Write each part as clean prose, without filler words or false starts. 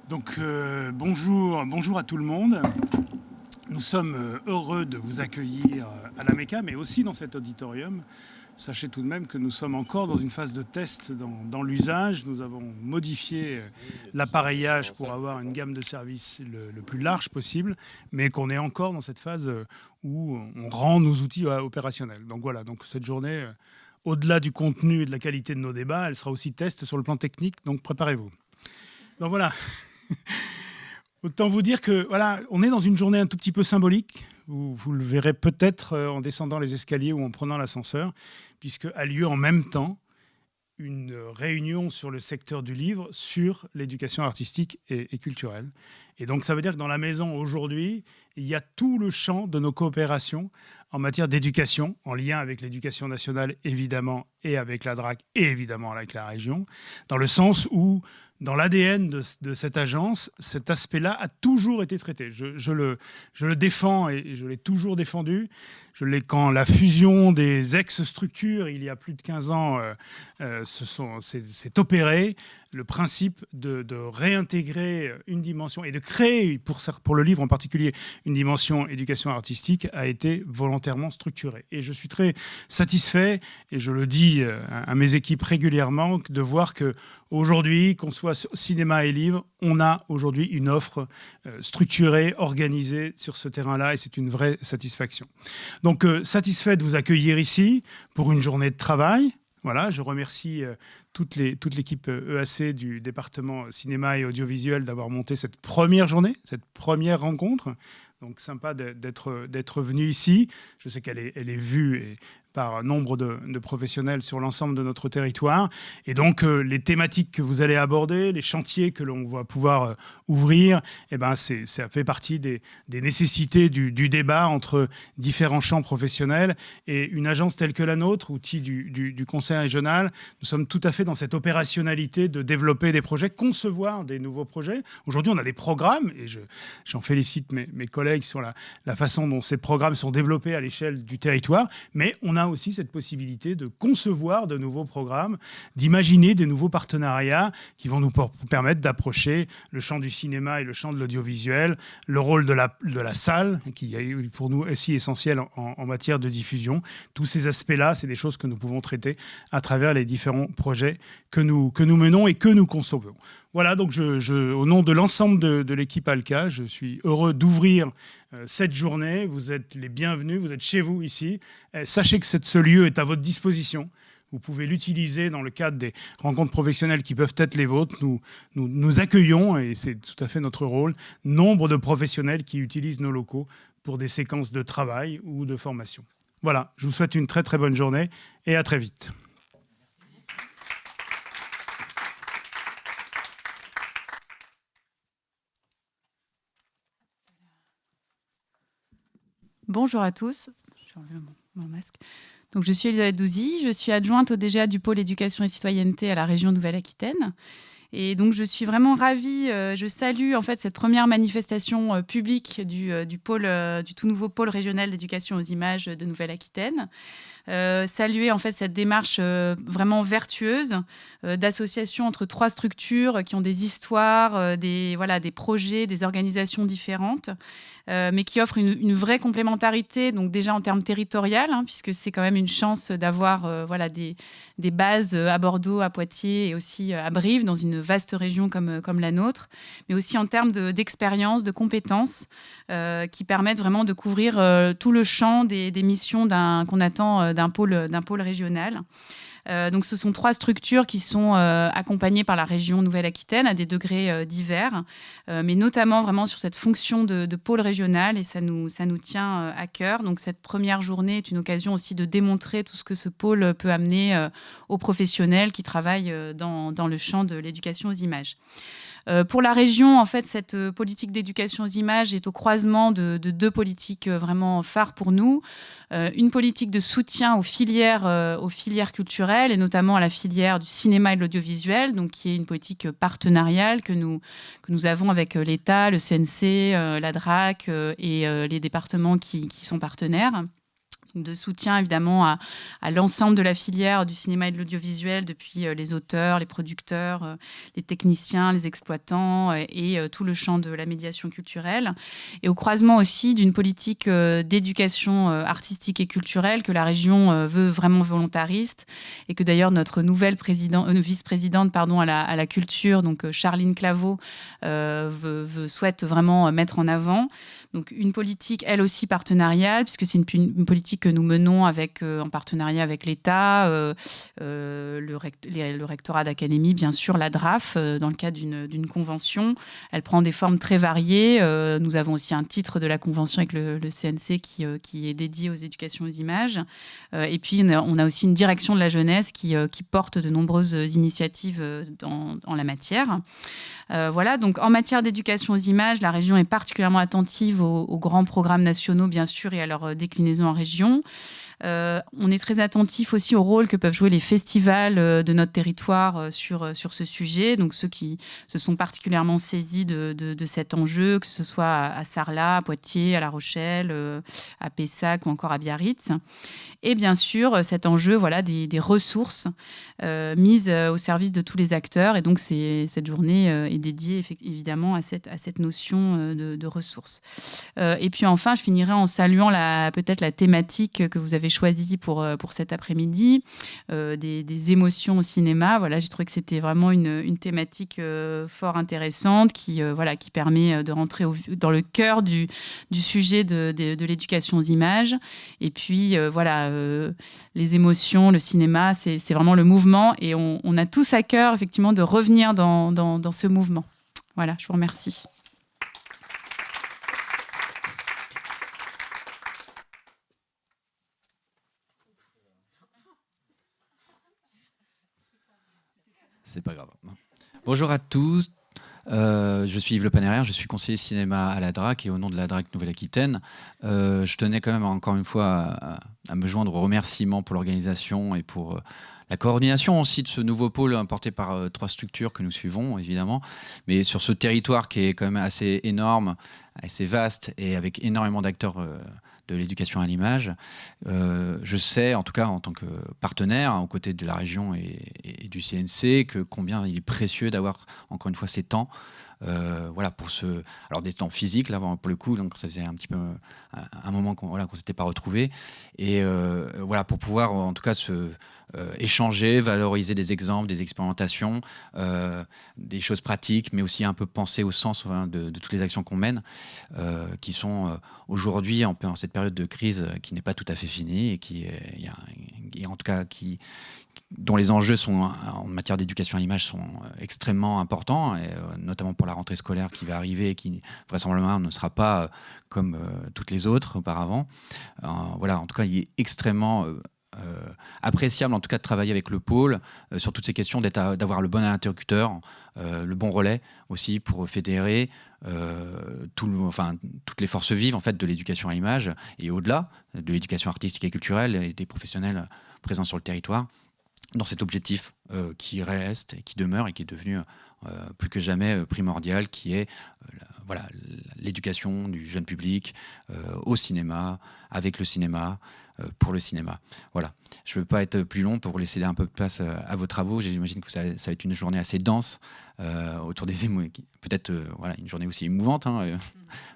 Donc bonjour à tout le monde. Nous sommes heureux de vous accueillir à la MECA, mais aussi dans cet auditorium. Sachez tout de même que nous sommes encore dans une phase de test dans l'usage. Nous avons modifié l'appareillage pour avoir une gamme de services le plus large possible, mais qu'on est encore dans cette phase où on rend nos outils opérationnels. Donc voilà, donc cette journée, au-delà du contenu et de la qualité de nos débats, elle sera aussi test sur le plan technique, donc préparez-vous. Donc voilà. Autant vous dire que voilà, on est dans une journée un tout petit peu symbolique. Vous le verrez peut-être en descendant les escaliers ou en prenant l'ascenseur, puisque a lieu en même temps une réunion sur le secteur du livre, sur l'éducation artistique et culturelle. Et donc ça veut dire que dans la maison aujourd'hui, il y a tout le champ de nos coopérations en matière d'éducation, en lien avec l'éducation nationale évidemment, et avec la DRAC et évidemment avec la région, dans le sens où dans l'ADN de cette agence, cet aspect-là a toujours été traité. Je le défends et je l'ai toujours défendu. Quand la fusion des ex-structures, il y a plus de 15 ans, s'est opérée, le principe de réintégrer une dimension et de créer, pour le livre en particulier, une dimension éducation artistique a été volontairement structuré. Et je suis très satisfait, et je le dis à mes équipes régulièrement, de voir qu'aujourd'hui, qu'on soit cinéma et livre, on a aujourd'hui une offre structurée, organisée sur ce terrain-là, et c'est une vraie satisfaction. Donc, satisfait de vous accueillir ici pour une journée de travail. Voilà, je remercie toute l'équipe EAC du département cinéma et audiovisuel d'avoir monté cette première journée, cette première rencontre. Donc, sympa d'être venu ici. Je sais qu'elle est vue par nombre de professionnels sur l'ensemble de notre territoire. Et donc, les thématiques que vous allez aborder, les chantiers que l'on va pouvoir ouvrir, eh ben, ça fait partie des nécessités du débat entre différents champs professionnels. Et une agence telle que la nôtre, outil du Conseil régional, nous sommes tout à fait dans cette opérationnalité de développer des projets, concevoir des nouveaux projets. Aujourd'hui, on a des programmes, et j'en félicite mes collègues sur la façon dont ces programmes sont développés à l'échelle du territoire, mais on a aussi cette possibilité de concevoir de nouveaux programmes, d'imaginer des nouveaux partenariats qui vont nous permettre d'approcher le champ du cinéma et le champ de l'audiovisuel, le rôle de la salle, qui est pour nous aussi essentiel en matière de diffusion. Tous ces aspects-là, c'est des choses que nous pouvons traiter à travers les différents projets que nous menons et que nous concevons. Voilà, donc au nom de l'ensemble de l'équipe ALCA, je suis heureux d'ouvrir cette journée. Vous êtes les bienvenus, vous êtes chez vous ici. Sachez que ce lieu est à votre disposition. Vous pouvez l'utiliser dans le cadre des rencontres professionnelles qui peuvent être les vôtres. Nous accueillons, et c'est tout à fait notre rôle, nombre de professionnels qui utilisent nos locaux pour des séquences de travail ou de formation. Voilà, je vous souhaite une très très bonne journée et à très vite. Bonjour à tous, je vais enlever mon masque. Donc, je suis Elisabeth Douzy, je suis adjointe au DGA du pôle éducation et citoyenneté à la région Nouvelle-Aquitaine. Et donc, je suis vraiment ravie, je salue en fait cette première manifestation publique du tout nouveau pôle régional d'éducation aux images de Nouvelle-Aquitaine. Saluer en fait cette démarche vraiment vertueuse d'association entre trois structures qui ont des histoires, des projets, des organisations différentes, mais qui offrent une vraie complémentarité, donc déjà en termes territorial, puisque c'est quand même une chance d'avoir des bases à Bordeaux, à Poitiers et aussi à Brive, dans une vaste région comme la nôtre, mais aussi en termes d'expérience, de compétences qui permettent vraiment de couvrir tout le champ des missions qu'on attend d'un pôle régional. Donc, ce sont trois structures qui sont accompagnées par la région Nouvelle-Aquitaine à des degrés divers, mais notamment vraiment sur cette fonction de pôle régional, et ça nous tient à cœur. Donc, cette première journée est une occasion aussi de démontrer tout ce que ce pôle peut amener aux professionnels qui travaillent dans le champ de l'éducation aux images. Pour la région, en fait, cette politique d'éducation aux images est au croisement de deux politiques vraiment phares pour nous. Une politique de soutien aux filières culturelles, et notamment à la filière du cinéma et de l'audiovisuel, donc qui est une politique partenariale que nous avons avec l'État, le CNC, la DRAC et les départements qui sont partenaires. de soutien évidemment à l'ensemble de la filière du cinéma et de l'audiovisuel, depuis les auteurs, les producteurs, les techniciens, les exploitants et tout le champ de la médiation culturelle. Et au croisement aussi d'une politique d'éducation artistique et culturelle que la région veut vraiment volontariste et que d'ailleurs notre nouvelle vice-présidente à la culture, donc Charline Claveau, souhaite vraiment mettre en avant. Donc une politique, elle aussi, partenariale, puisque c'est une politique que nous menons en partenariat avec l'État, le rectorat d'académie, bien sûr, la DRAF, dans le cadre d'une convention. Elle prend des formes très variées. Nous avons aussi un titre de la convention avec le CNC qui est dédié aux éducations aux images. Et puis, on a aussi une direction de la jeunesse qui porte de nombreuses initiatives en la matière. Voilà, donc en matière d'éducation aux images, la région est particulièrement attentive aux grands programmes nationaux, bien sûr, et à leur déclinaison en région. On est très attentif aussi au rôle que peuvent jouer les festivals de notre territoire sur ce sujet. Donc ceux qui se sont particulièrement saisis de cet enjeu, que ce soit à Sarlat, à Poitiers, à La Rochelle, à Pessac ou encore à Biarritz. Et bien sûr, cet enjeu des ressources mises au service de tous les acteurs. Et donc cette journée est dédiée évidemment à cette notion de ressources. Et puis enfin, je finirai en saluant peut-être la thématique que vous avez choisi pour cet après-midi, des émotions au cinéma. Voilà, j'ai trouvé que c'était vraiment une thématique fort intéressante qui permet de rentrer dans le cœur du sujet de l'éducation aux images. Et puis les émotions, le cinéma, c'est vraiment le mouvement et on a tous à cœur effectivement de revenir dans ce mouvement. Voilà, je vous remercie. C'est pas grave. Bonjour à tous. Je suis Yves Le Panéraire, je suis conseiller cinéma à la DRAC et au nom de la DRAC Nouvelle-Aquitaine, je tenais quand même encore une fois à me joindre aux remerciements pour l'organisation et pour la coordination aussi de ce nouveau pôle porté par 3 structures que nous suivons évidemment, mais sur ce territoire qui est quand même assez énorme, assez vaste et avec énormément d'acteurs de l'éducation à l'image. Je sais, en tout cas en tant que partenaire aux côtés de la région et du CNC, que combien il est précieux d'avoir encore une fois ces temps. Alors des temps physiques là pour le coup, donc ça faisait un petit peu un moment qu'on s'était pas retrouvés et pour pouvoir en tout cas échanger, valoriser des exemples, des expérimentations, des choses pratiques, mais aussi un peu penser au sens de toutes les actions qu'on mène, qui sont aujourd'hui en cette période de crise qui n'est pas tout à fait finie et en tout cas dont les enjeux en matière d'éducation à l'image sont extrêmement importants, et, notamment pour la rentrée scolaire qui va arriver et qui vraisemblablement ne sera pas comme toutes les autres auparavant. En tout cas, il est extrêmement appréciable en tout cas de travailler avec le pôle sur toutes ces questions, d'avoir le bon interlocuteur, le bon relais aussi pour fédérer toutes les forces vives en fait de l'éducation à l'image et au-delà de l'éducation artistique et culturelle et des professionnels présents sur le territoire dans cet objectif qui reste et qui demeure et qui est devenu plus que jamais primordial, qui est l'éducation du jeune public au cinéma, avec le cinéma, pour le cinéma. Voilà. Je ne veux pas être plus long pour laisser un peu de place à vos travaux. J'imagine que ça va être une journée assez dense autour des émotions. Peut-être une journée aussi émouvante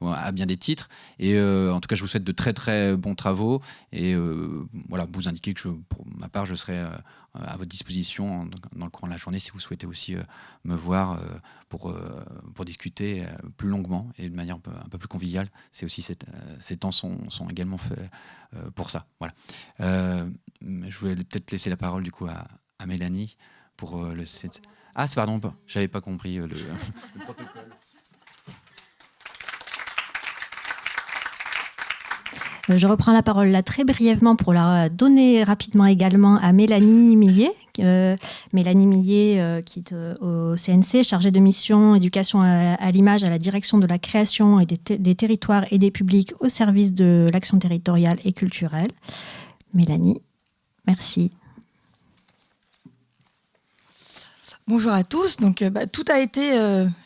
à bien des titres. Et en tout cas, je vous souhaite de très très bons travaux. Et vous indiquer que pour ma part, je serai à votre disposition dans le courant de la journée si vous souhaitez aussi me voir pour discuter plus longuement et de manière un peu plus conviviale. C'est aussi ces temps sont également faits pour ça. Voilà. Je voulais peut-être laisser la parole du coup à Mélanie pour le... Ah, pardon, j'avais pas compris le protocole. Je reprends la parole là très brièvement pour la donner rapidement également à Mélanie Millet. Mélanie Millet, qui est au CNC, chargée de mission éducation à l'image à la direction de la création et des territoires et des publics au service de l'action territoriale et culturelle. Mélanie, merci. Bonjour à tous. Donc, tout a été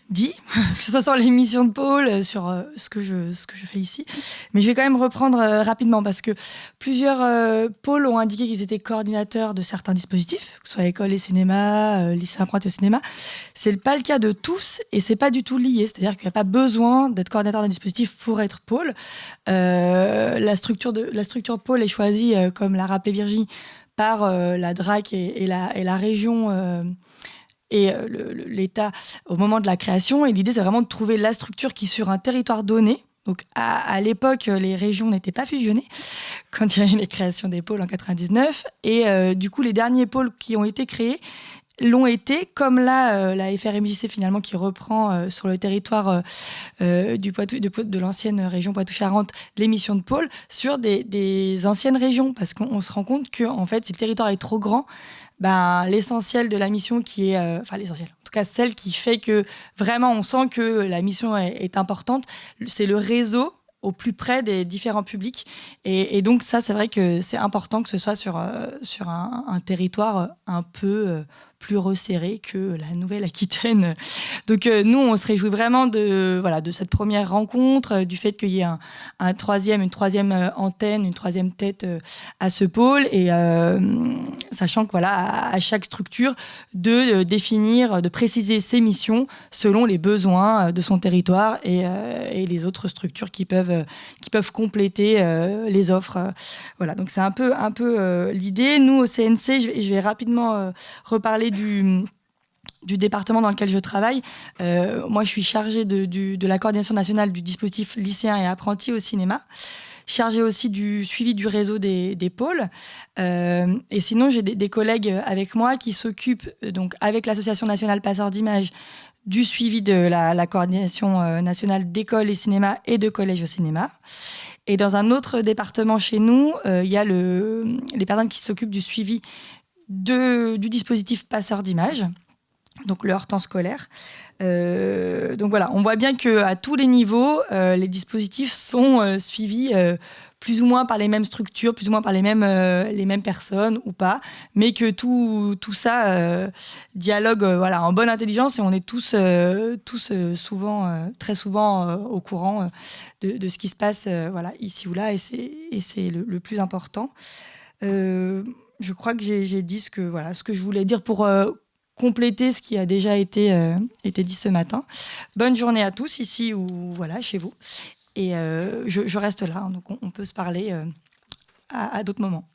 dit, que ce soit sur les missions de pôle, sur ce que je fais ici. Mais je vais quand même reprendre rapidement parce que plusieurs pôles ont indiqué qu'ils étaient coordinateurs de certains dispositifs, que ce soit école et cinéma, lycée apprenti au cinéma. C'est pas le cas de tous et c'est pas du tout lié. C'est-à-dire qu'il n'y a pas besoin d'être coordinateur d'un dispositif pour être pôle. La structure pôle est choisie, comme l'a rappelé Virginie, par la DRAC et la région et l'État au moment de la création. Et l'idée, c'est vraiment de trouver la structure qui, sur un territoire donné, donc à l'époque, les régions n'étaient pas fusionnées quand il y a eu les créations des pôles en 99. Et du coup, les derniers pôles qui ont été créés l'ont été, comme là, la FRMJC finalement qui reprend sur le territoire du Poitou, de l'ancienne région Poitou-Charentes les missions de pôle sur des anciennes régions, parce qu'on se rend compte que en fait, si le territoire est trop grand, l'essentiel de la mission qui est, l'essentiel, en tout cas celle qui fait que vraiment on sent que la mission est importante, c'est le réseau au plus près des différents publics. Et donc ça, c'est vrai que c'est important que ce soit sur un territoire un peu plus resserré que la Nouvelle-Aquitaine. Donc nous, on se réjouit vraiment de cette première rencontre, du fait qu'il y ait une troisième antenne, une troisième tête à ce pôle, et sachant que à chaque structure, de définir, de préciser ses missions selon les besoins de son territoire et les autres structures qui peuvent compléter les offres. Voilà, donc c'est un peu l'idée. Nous, au CNC, je vais rapidement reparler du département dans lequel je travaille. Moi, je suis chargée de la coordination nationale du dispositif lycéen et apprenti au cinéma, chargée aussi du suivi du réseau des pôles. Et sinon, j'ai des collègues avec moi qui s'occupent, donc, avec l'Association nationale passeurs d'images, du suivi de la coordination nationale d'écoles et cinéma et de collèges au cinéma. Et dans un autre département chez nous, il y a les personnes qui s'occupent du suivi du dispositif passeur d'images, donc le hors-temps scolaire. Donc voilà, on voit bien qu'à tous les niveaux, les dispositifs sont suivis plus ou moins par les mêmes structures, plus ou moins par les mêmes personnes ou pas, mais que tout ça dialogue en bonne intelligence, et on est tous souvent, très souvent au courant de ce qui se passe ici ou là, et c'est le plus important. Je crois que j'ai dit ce que je voulais dire pour compléter ce qui a déjà été dit ce matin. Bonne journée à tous, ici ou chez vous. Et je reste là, donc on peut se parler à d'autres moments.